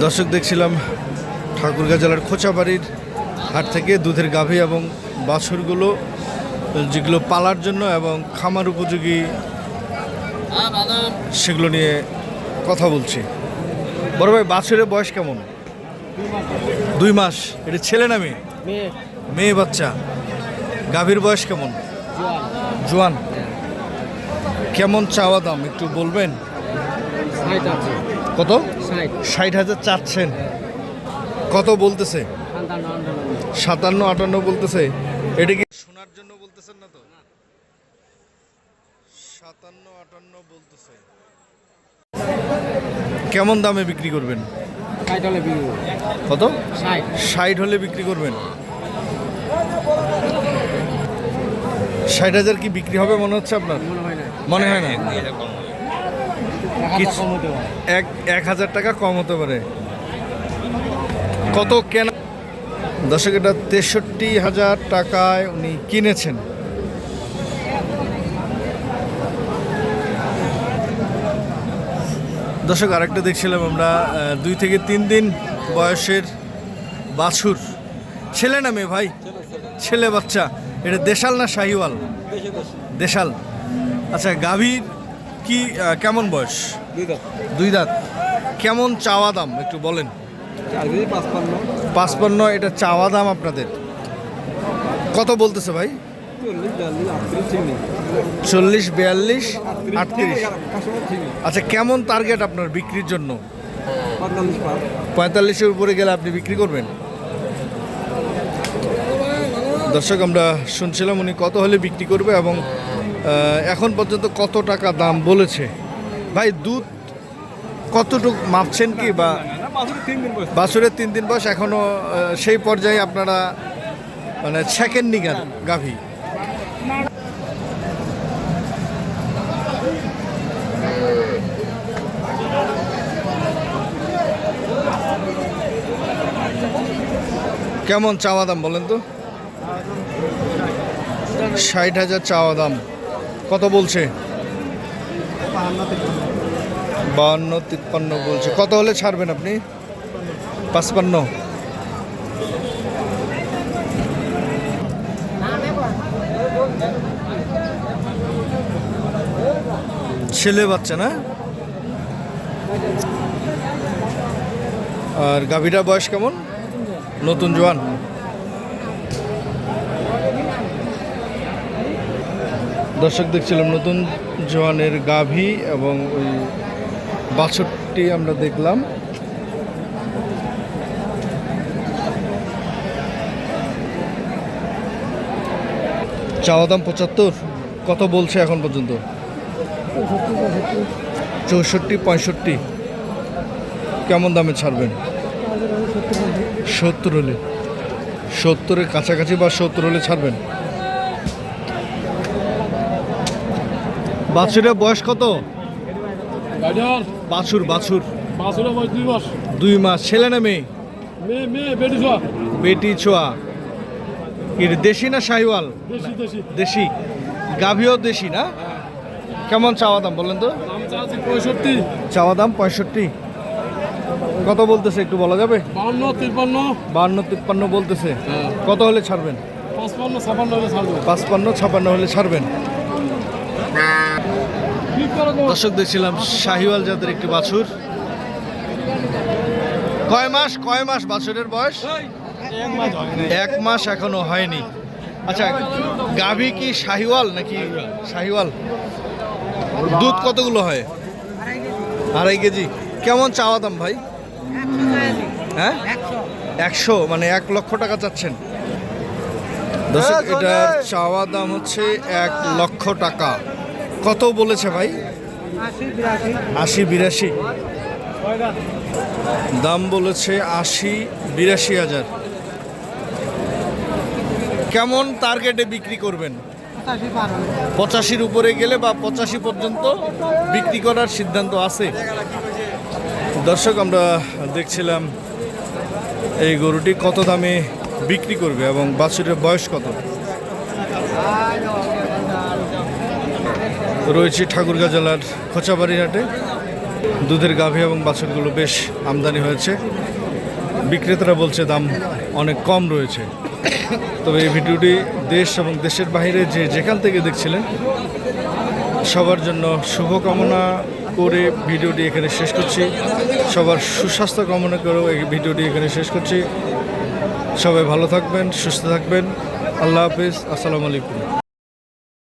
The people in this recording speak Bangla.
দর্শক দেখছিলাম ঠাকুরগাঁ জেলার খোঁচাবাড়ির হাট থেকে দুধের গাভী এবং বাছুরগুলো যেগুলো পালার জন্য এবং খামার উপযোগী সেগুলো নিয়ে কথা বলছি। বড় ভাই, বাছুরের বয়স কেমন? 2 মাস। এটা ছেলে না মেয়ে? মেয়ে বাচ্চা। গাভীর বয়স কেমন? জোয়ান। কেমন চাওয়া দাম একটু বলবেন? কত? 60,000 চাচ্ছেন। কত বলতেছে? 57-58 বলতেছে। এটা কি শোনার জন্য বলতেছেন না তো? 57-58 বলতেছে। কেমন দামে বিক্রি করবেন? কত? 60 হলে বিক্রি করবেন। 60,000 কি বিক্রি হবে মনে হচ্ছে আপনার? মনে হয় না। 1,000 টাকা কম হতে পারে। কত কেনা? দর্শক, এটা 63,000 টাকায় উনি কিনেছেন। দর্শক, আরেকটা দেখছিলাম আমরা 2 থেকে 3 দিন বয়সের বাছুর। ছেলে না মেয়ে ভাই? ছেলে বাচ্চা। এটা দেশাল না শাহিওয়াল? দেশাল। আচ্ছা, গাভীর কি কেমন বয়স? 2 দাঁত। কেমন চাওয়া দাম একটু বলেন? 55। এটা চাওয়া দাম আপনাদের। কত বলতেছে ভাই? 40, 42, 38। আচ্ছা, কেমন টার্গেট আপনার বিক্রির জন্য? 45-এর উপরে গেলে আপনি বিক্রি করবেন? দর্শক, আমরা শুনছিলাম উনি কত হলে বিক্রি করবে এবং এখন পর্যন্ত কত টাকা দাম বলেছে। ভাই, দুধ কতটুকু মাপছেন কি? বা বাছুরের 3 দিন বয়স, এখনো সেই পর্যায়ে আপনারা মানে সেকেন্ড নিগার গাভী। কেমন চাওয়া দাম বলেন তো? 60,000 চাওয়া দাম। কত বলছে? 52-53 বলছে। কত হলে ছাড়বেন আপনি? 55। ছেলে বাচ্চা না? আর গাভীটার বয়স কেমন? নতুন জোয়ান। দর্শক, দেখছিলাম নতুন জোয়ানের গাভী এবং ওই বাছুরটি আমরা দেখলাম। চাওয়া দাম 75। কত বলছে এখন পর্যন্ত? 64-65। কেমন দামে ছাড়বেন? 70 হলে। 70-এর কাছাকাছি বা 70 হলে ছাড়বেন। বাছুরের বয়স কত? বাছুর 2 মাস। ছেলে না মেয়ে? বেটি ছোয়া। এটা দেশি না শাহিওয়াল? দেশি। গাভীও দেশি না? কেমন চাওয়া দাম বলেন তো? 65। চাওয়া দাম 65। কত বলতেছে একটু বলা যাবে? 52-53 বলতেছে। কত হলে ছাড়বেন? 55-56 হলে ছাড়বেন। দর্শক, দেখছিলাম শাহিওয়াল জাতের একটি বাছুর। কয় মাস বাছুরের বয়স? 1 মাস এখনো হয়নি। আচ্ছা, গাভী কি শাহিওয়াল নাকি? শাহিওয়াল। দুধ কতগুলো হয়? 2.5 কেজি। কেমন চাওয়া দাম ভাই? হ্যাঁ, 100, মানে 1 লক্ষ টাকা চাচ্ছেন। দর্শক, এটার চাওয়া দাম হচ্ছে 1 লক্ষ টাকা। কত বলেছে ভাই? 80-82 দাম বলেছে। 80-82 হাজার। কেমন টার্গেটে বিক্রি করবেন? 85-র উপরে গেলে বা 85 পর্যন্ত বিক্রি করার সিদ্ধান্ত আছে। দর্শক, আমরা দেখছিলাম এই গরুটি কত দামে বিক্রি করবে এবং বাছুরের বয়স কত। রয়েছে ঠাকুরগাঁ জেলার খোঁচাবাড়ি হাটে। দুধের গাভী এবং বাছুরগুলো বেশ আমদানি হয়েছে। বিক্রেতারা বলছে দাম অনেক কম রয়েছে। তবে এই ভিডিওটি দেশ এবং দেশের বাইরে যেখান থেকে দেখছিলেন সবার জন্য শুভকামনা করে ভিডিওটি এখানে শেষ করছি। সবার সুস্বাস্থ্য কামনা করেও এই ভিডিওটি এখানে শেষ করছি। সবাই ভালো থাকবেন, সুস্থ থাকবেন। আল্লাহ হাফিজ, আসসালামু আলাইকুম।